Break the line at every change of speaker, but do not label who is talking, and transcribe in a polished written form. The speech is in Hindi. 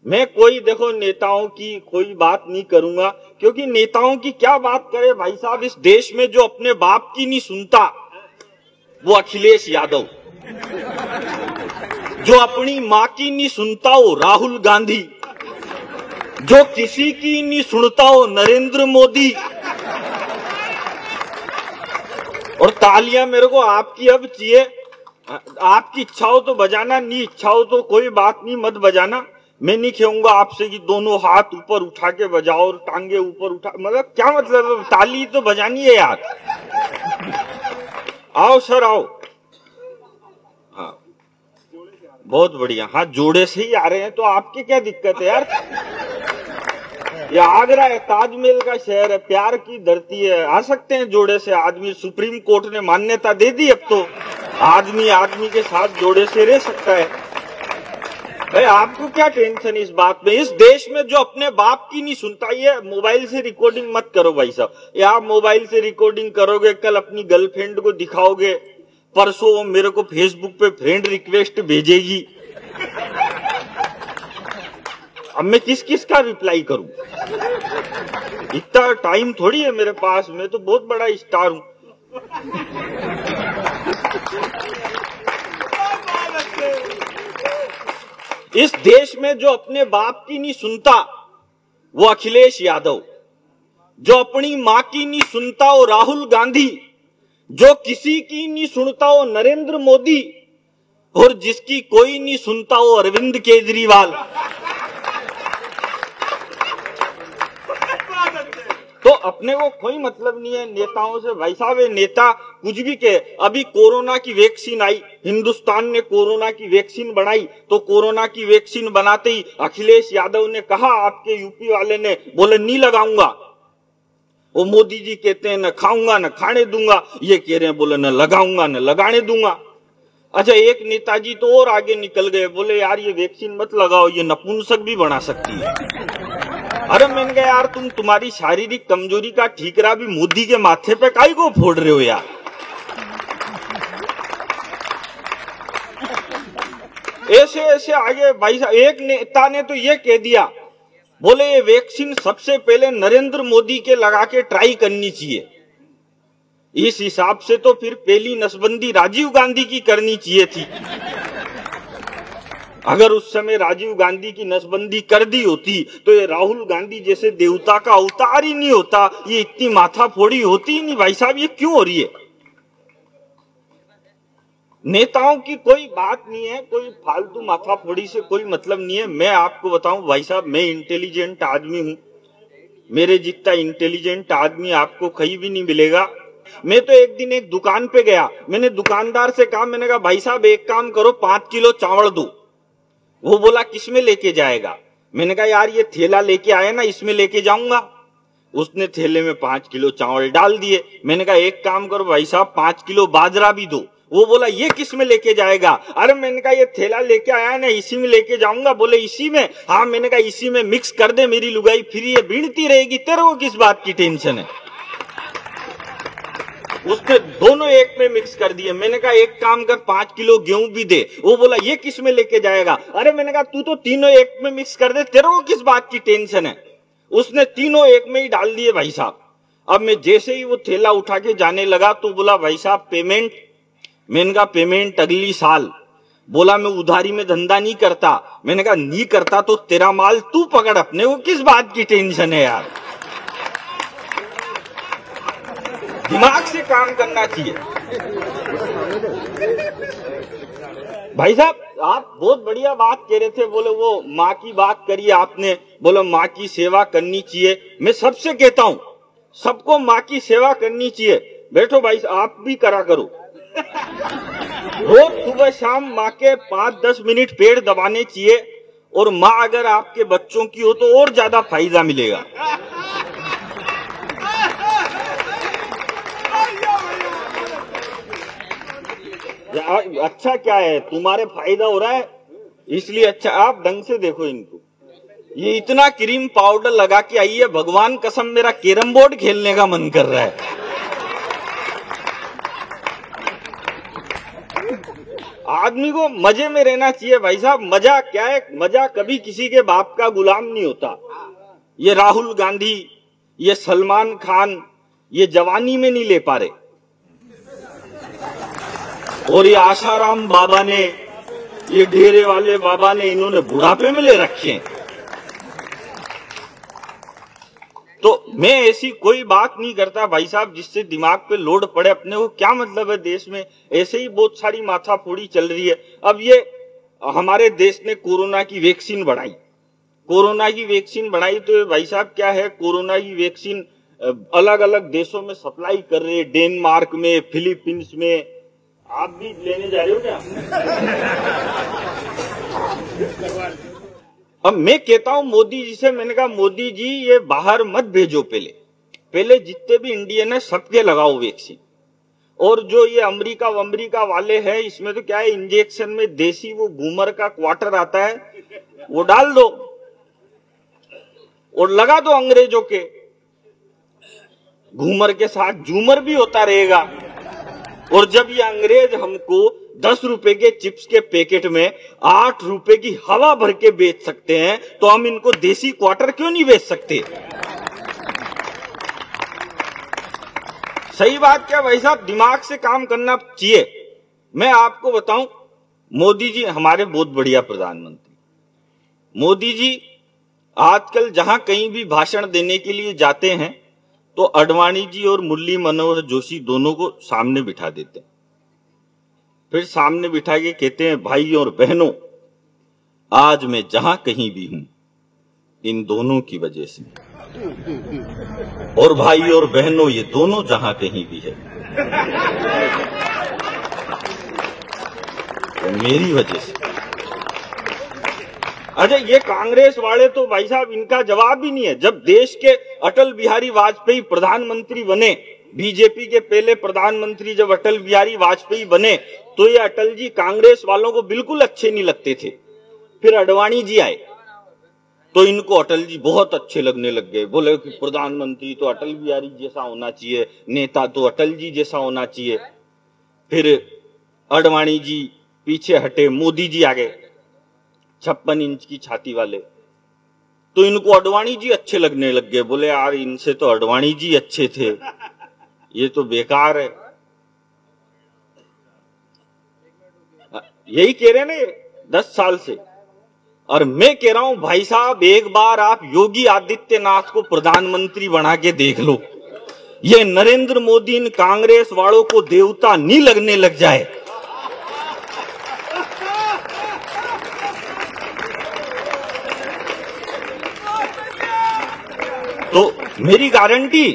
मैं कोई देखो नेताओं की कोई बात नहीं करूंगा, क्योंकि नेताओं की क्या बात करे भाई साहब। इस देश में जो अपने बाप की नहीं सुनता वो अखिलेश यादव, जो अपनी माँ की नहीं सुनता वो राहुल गांधी, जो किसी की नहीं सुनता वो नरेंद्र मोदी। और तालियां मेरे को आपकी अब चाहिए। आपकी इच्छा हो तो बजाना, नहीं इच्छा हो तो कोई बात नहीं, मत बजाना। मैं नहीं कहूंगा आपसे कि दोनों हाथ ऊपर उठा के बजाओ और टांगे ऊपर उठा, मतलब क्या मतलब, ताली तो बजानी है यार। आओ सर आओ। हाँ बहुत बढ़िया, हाँ जोड़े से ही आ रहे हैं तो आपकी क्या दिक्कत है यार। ये आगरा है, ताजमहल का शहर है, प्यार की धरती है, आ सकते हैं जोड़े से आदमी। सुप्रीम कोर्ट ने मान्यता दे दी, अब तो आदमी आदमी के साथ जोड़े से रह सकता है। भाई आपको क्या टेंशन इस बात में। इस देश में जो अपने बाप की नहीं सुनता, ये मोबाइल से रिकॉर्डिंग मत करो भाई साहब। ये आप मोबाइल से रिकॉर्डिंग करोगे, कल अपनी गर्लफ्रेंड को दिखाओगे, परसों वो मेरे को फेसबुक पे फ्रेंड रिक्वेस्ट भेजेगी। अब मैं किस किस का रिप्लाई करूं, इतना टाइम थोड़ी है मेरे पास, मैं तो बहुत बड़ा स्टार हूं। इस देश में जो अपने बाप की नहीं सुनता वो अखिलेश यादव, जो अपनी मां की नहीं सुनता वो राहुल गांधी, जो किसी की नहीं सुनता वो नरेंद्र मोदी, और जिसकी कोई नहीं सुनता वो अरविंद केजरीवाल। तो अपने को कोई मतलब नहीं है नेताओं से भाई साहब। ये नेता कुछ भी कहे। अभी कोरोना की वैक्सीन आई, हिंदुस्तान ने कोरोना की वैक्सीन बनाई, तो कोरोना की वैक्सीन बनाते ही अखिलेश यादव ने कहा, आपके यूपी वाले ने बोले नहीं लगाऊंगा। वो मोदी जी कहते हैं न खाऊंगा न खाने दूंगा, ये कह रहे हैं बोले न लगाऊंगा न लगाने दूंगा। अच्छा एक नेताजी तो और आगे निकल गए, बोले यार ये वैक्सीन मत लगाओ, ये नपुंसक भी बना सकती है। अरे मैंने कहा यार तुम्हारी शारीरिक कमजोरी का ठीकरा भी मोदी के माथे पे काहे को फोड़ रहे हो यार। ऐसे ऐसे आगे भाई साहब। एक नेता ने तो ये कह दिया, बोले ये वैक्सीन सबसे पहले नरेंद्र मोदी के लगा के ट्राई करनी चाहिए। इस हिसाब से तो फिर पहली नसबंदी राजीव गांधी की करनी चाहिए थी। अगर उस समय राजीव गांधी की नसबंदी कर दी होती तो ये राहुल गांधी जैसे देवता का अवतार ही नहीं होता, ये इतनी माथाफोड़ी होती ही नहीं भाई साहब। ये क्यों हो रही है। नेताओं की कोई बात नहीं है, कोई फालतू माथाफोड़ी से कोई मतलब नहीं है। मैं आपको बताऊं भाई साहब, मैं इंटेलिजेंट आदमी हूं, मेरे जितना इंटेलिजेंट आदमी आपको कहीं भी नहीं मिलेगा। मैं तो एक दिन एक दुकान पे गया, मैंने दुकानदार से कहा, मैंने कहा भाई साहब एक काम करो 5 किलो चावल दो। वो बोला किसमें लेके जाएगा। मैंने कहा यार ये थैला लेके आया ना, इसमें लेके जाऊंगा। उसने थैले में 5 किलो चावल डाल दिए। मैंने कहा एक काम करो भाई साहब 5 किलो बाजरा भी दो। वो बोला ये किस में लेके जाएगा। अरे मैंने कहा ये थैला लेके आया ना, इसी में लेके जाऊंगा। बोले इसी में, हाँ। मैंने कहा इसी में मिक्स कर दे मेरी लुगाई, फिर ये बीनती रहेगी, तेरे को किस बात की टेंशन है। उसने दोनों एक में मिक्स कर दिए। मैंने कहा एक काम कर 5 किलो गेहूं भी दे। वो बोला ये किस में लेके जाएगा। अरे मैंने कहा तू तो तीनों एक में मिक्स कर दे, तेरे को किस बात की टेंशन है। उसने तीनों एक में ही डाल दिए भाई साहब। अब मैं जैसे ही वो थैला उठा के जाने लगा तो बोला भाई साहब पेमेंट। मैंने कहा पेमेंट अगली साल। बोला मैं उधारी में धंधा नहीं करता। मैंने कहा नहीं करता तो तेरा माल तू पकड़, अपने को किस बात की टेंशन है यार। दिमाग से काम करना चाहिए भाई साहब। आप बहुत बढ़िया बात कह रहे थे, बोले वो माँ की बात करिए आपने, बोले माँ की सेवा करनी चाहिए। मैं सबसे कहता हूँ सबको माँ की सेवा करनी चाहिए। बैठो भाई आप भी करा करो, रोज सुबह शाम माँ के 5-10 मिनट पेड़ दबाने चाहिए। और माँ अगर आपके बच्चों की हो तो और ज्यादा फायदा मिलेगा। अच्छा क्या है, तुम्हारे फायदा हो रहा है इसलिए अच्छा। आप ढंग से देखो इनको, ये इतना क्रीम पाउडर लगा के आई है, भगवान कसम मेरा कैरम बोर्ड खेलने का मन कर रहा है। आदमी को मजे में रहना चाहिए भाई साहब। मजा क्या है? मजा कभी किसी के बाप का गुलाम नहीं होता। ये राहुल गांधी, ये सलमान खान, ये जवानी में नहीं ले पा रहे, और ये आशाराम बाबा ने, ये डेरे वाले बाबा ने, इन्होंने बुढ़ापे में ले रखे हैं। तो मैं ऐसी कोई बात नहीं करता भाई साहब जिससे दिमाग पे लोड पड़े। अपने को क्या मतलब है देश में? ऐसे ही बहुत सारी माथाफोड़ी चल रही है। अब ये हमारे देश ने कोरोना की वैक्सीन बढ़ाई, कोरोना की वैक्सीन बढ़ाई तो भाई साहब क्या है, कोरोना की वैक्सीन अलग अलग देशों में सप्लाई कर रहे हैं, डेनमार्क में, फिलीपींस में। आप भी लेने जा रहे हो क्या? अब मैं कहता हूं मोदी जी से, मैंने कहा मोदी जी ये बाहर मत भेजो, पहले जितने भी इंडियन है सबके लगाओ वैक्सीन। और जो ये अमेरिका वाले हैं, इसमें तो क्या है, इंजेक्शन में देसी वो घूमर का क्वार्टर आता है, वो डाल दो और लगा दो अंग्रेजों के। घूमर के साथ झूमर भी होता रहेगा। और जब ये अंग्रेज हमको 10 रुपए के चिप्स के पैकेट में 8 रुपए की हवा भर के बेच सकते हैं, तो हम इनको देसी क्वार्टर क्यों नहीं बेच सकते? सही बात क्या भाई साहब? दिमाग से काम करना चाहिए। मैं आपको बताऊं, मोदी जी हमारे बहुत बढ़िया प्रधानमंत्री। मोदी जी आजकल जहां कहीं भी भाषण देने के लिए जाते हैं तो अडवाणी जी और मुरली मनोहर जोशी दोनों को सामने बिठा देते हैं। फिर सामने बिठा के कहते हैं, भाई और बहनों, आज मैं जहां कहीं भी हूं इन दोनों की वजह से, और भाई और बहनों ये दोनों जहां कहीं भी है तो मेरी वजह से। अरे ये कांग्रेस वाले तो भाई साहब इनका जवाब ही नहीं है। जब देश के अटल बिहारी वाजपेयी प्रधानमंत्री बने, बीजेपी के पहले प्रधानमंत्री जब अटल बिहारी वाजपेयी बने, तो ये अटल जी कांग्रेस वालों को बिल्कुल अच्छे नहीं लगते थे। फिर अडवाणी जी आए तो इनको अटल जी बहुत अच्छे लगने लग गए। बोले कि प्रधानमंत्री तो अटल बिहारी जैसा होना चाहिए, नेता तो अटल जी जैसा होना चाहिए। फिर अडवाणी जी पीछे हटे, मोदी जी आ गए 56 इंच की छाती वाले, तो इनको अडवाणी जी अच्छे लगने लग गए। बोले यार इनसे तो अडवाणी जी अच्छे थे, ये तो बेकार है। यही कह रहे ना 10 साल से। और मैं कह रहा हूं भाई साहब, एक बार आप योगी आदित्यनाथ को प्रधानमंत्री बना के देख लो, ये नरेंद्र मोदी इन कांग्रेस वालों को देवता नहीं लगने लग जाए। तो मेरी गारंटी